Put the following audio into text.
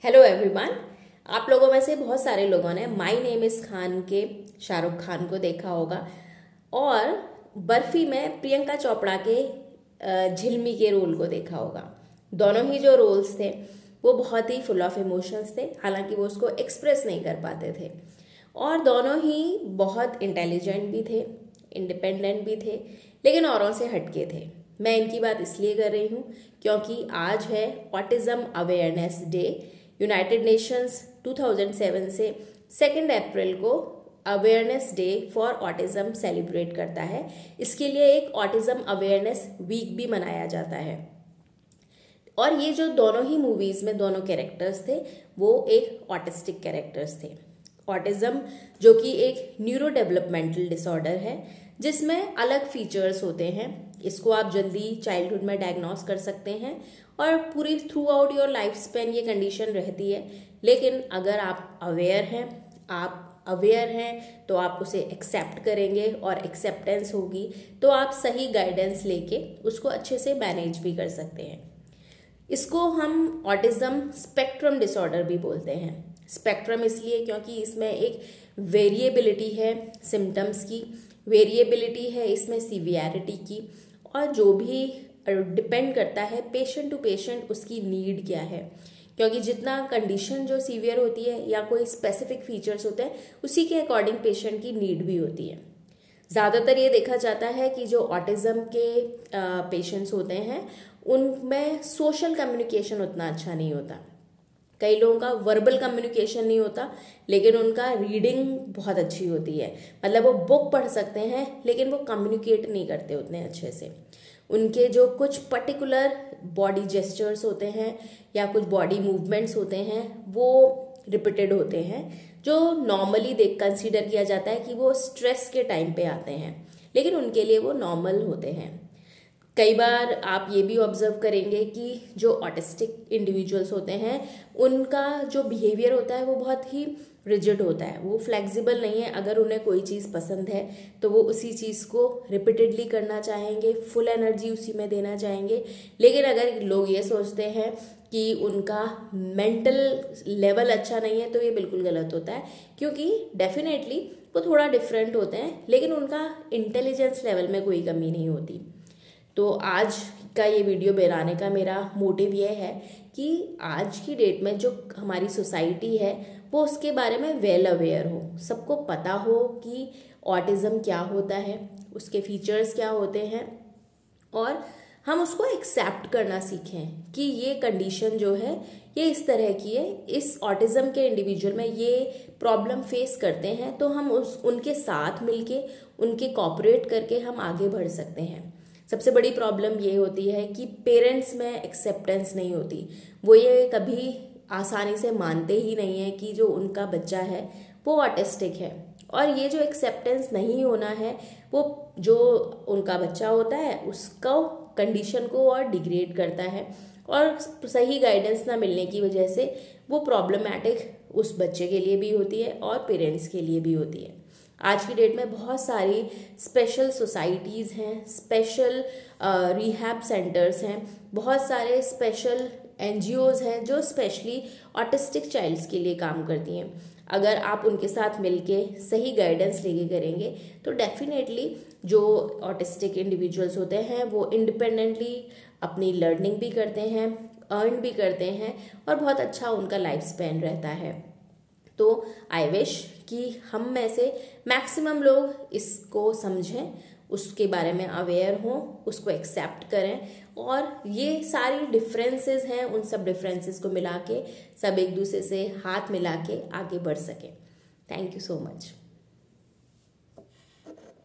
Hello everyone. आप लोगों में से बहुत सारे लोगों ने माय नेम इज़ खान के शाहरुख खान को देखा होगा और बर्फी में प्रियंका चोपड़ा के झिलमी के रोल को देखा होगा। दोनों ही जो रोल्स थे वो बहुत ही फुल ऑफ इमोशंस थे, हालांकि वो उसको एक्सप्रेस नहीं कर पाते थे और दोनों ही बहुत इंटेलिजेंट भी थे, इंडिपेंडेंट भी थे, लेकिन औरों से हटके थे। मैं इनकी बात इसलिए कर रही हूँ क्योंकि आज है autism awareness day. United Nations 2007 से 2 अप्रैल को awareness day for autism celebrate करता है। इसके लिए एक ऑटिज़म अवेयरनेस वीक भी मनाया जाता है। और ये जो दोनों ही मूवीज़ में दोनों कैरेक्टर्स थे वो एक ऑटिस्टिक कैरेक्टर्स थे। ऑटिज़म जो कि एक न्यूरो डेवलपमेंटल डिसऑर्डर है जिसमें अलग फीचर्स होते हैं। इसको आप जल्दी चाइल्डहुड में डायग्नोस कर सकते हैं और पूरी through out your life span ये कंडीशन रहती है। लेकिन अगर आप अवेयर हैं तो आप उसे एक्सेप्ट करेंगे और एक्सेप्टेंस होगी तो आप सही गाइडेंस लेके उसको अच्छे से मैनेज भी कर सकते हैं। इसको हम ऑटिज़म स्पेक्ट्रम डिसऑर्डर भी बोलते हैं। स्पेक्ट्रम इसलिए क्योंकि इसमें एक वेरिएबिलिटी है सिम्टम्स की, वेरिएबिलिटी है इसमें सीवियरिटी की, और जो भी डिपेंड करता है पेशेंट टू पेशेंट उसकी नीड क्या है, क्योंकि जितना कंडीशन जो सीवियर होती है या कोई स्पेसिफिक फीचर्स होते हैं उसी के अकॉर्डिंग पेशेंट की नीड भी होती है। ज़्यादातर ये देखा जाता है कि जो ऑटिज़म के पेशेंट्स होते हैं उनमें सोशल कम्युनिकेशन उतना अच्छा नहीं होता। कई लोगों का वर्बल कम्युनिकेशन नहीं होता लेकिन उनका रीडिंग बहुत अच्छी होती है। मतलब वो बुक पढ़ सकते हैं लेकिन वो कम्युनिकेट नहीं करते उतने अच्छे से। उनके जो कुछ पर्टिकुलर बॉडी जेस्चर्स होते हैं या कुछ बॉडी मूवमेंट्स होते हैं वो रिपीटेड होते हैं, जो नॉर्मली कंसीडर किया जाता है कि वो स्ट्रेस के टाइम पे आते हैं, लेकिन उनके लिए वो नॉर्मल होते हैं। कई बार आप ये भी ऑब्जर्व करेंगे कि जो ऑटिस्टिक इंडिविजुअल्स होते हैं उनका जो बिहेवियर होता है वो बहुत ही रिजिड होता है, वो फ्लेक्सिबल नहीं है। अगर उन्हें कोई चीज़ पसंद है तो वो उसी चीज़ को रिपीटेडली करना चाहेंगे, फुल एनर्जी उसी में देना चाहेंगे। लेकिन अगर लोग ये सोचते हैं कि उनका मेंटल लेवल अच्छा नहीं है तो ये बिल्कुल गलत होता है, क्योंकि डेफिनेटली वो थोड़ा डिफरेंट होते हैं लेकिन उनका इंटेलिजेंस लेवल में कोई कमी नहीं होती। तो आज का ये वीडियो बनाने का मेरा मोटिव ये है कि आज की डेट में जो हमारी सोसाइटी है वो उसके बारे में वेल अवेयर हो, सबको पता हो कि ऑटिज़म क्या होता है, उसके फीचर्स क्या होते हैं, और हम उसको एक्सेप्ट करना सीखें कि ये कंडीशन जो है ये इस तरह की है, इस ऑटिज़म के इंडिविजुअल में ये प्रॉब्लम फेस करते हैं, तो हम उनके साथ मिलके उनके कोऑपरेट करके हम आगे बढ़ सकते हैं। सबसे बड़ी प्रॉब्लम ये होती है कि पेरेंट्स में एक्सेप्टेंस नहीं होती। वो ये कभी आसानी से मानते ही नहीं है कि जो उनका बच्चा है वो ऑटिस्टिक है, और ये जो एक्सेप्टेंस नहीं होना है वो जो उनका बच्चा होता है उसको कंडीशन को और डिग्रेड करता है, और सही गाइडेंस ना मिलने की वजह से वो प्रॉब्लमैटिक उस बच्चे के लिए भी होती है और पेरेंट्स के लिए भी होती है। आज की डेट में बहुत सारी स्पेशल सोसाइटीज़ हैं, स्पेशल रिहैब सेंटर्स हैं, बहुत सारे स्पेशल एनजीओज़ हैं जो स्पेशली ऑटिस्टिक चाइल्ड्स के लिए काम करती हैं। अगर आप उनके साथ मिलके सही गाइडेंस लेके करेंगे तो डेफिनेटली जो ऑटिस्टिक इंडिविजुअल्स होते हैं वो इंडिपेंडेंटली अपनी लर्निंग भी करते हैं, अर्न भी करते हैं, और बहुत अच्छा उनका लाइफ स्पैन रहता है। तो आई विश कि हम में से मैक्सिमम लोग इसको समझें, उसके बारे में अवेयर हों, उसको एक्सेप्ट करें, और ये सारी डिफरेंसेस हैं उन सब डिफरेंसेस को मिला के सब एक दूसरे से हाथ मिला के आगे बढ़ सकें। Thank you so much.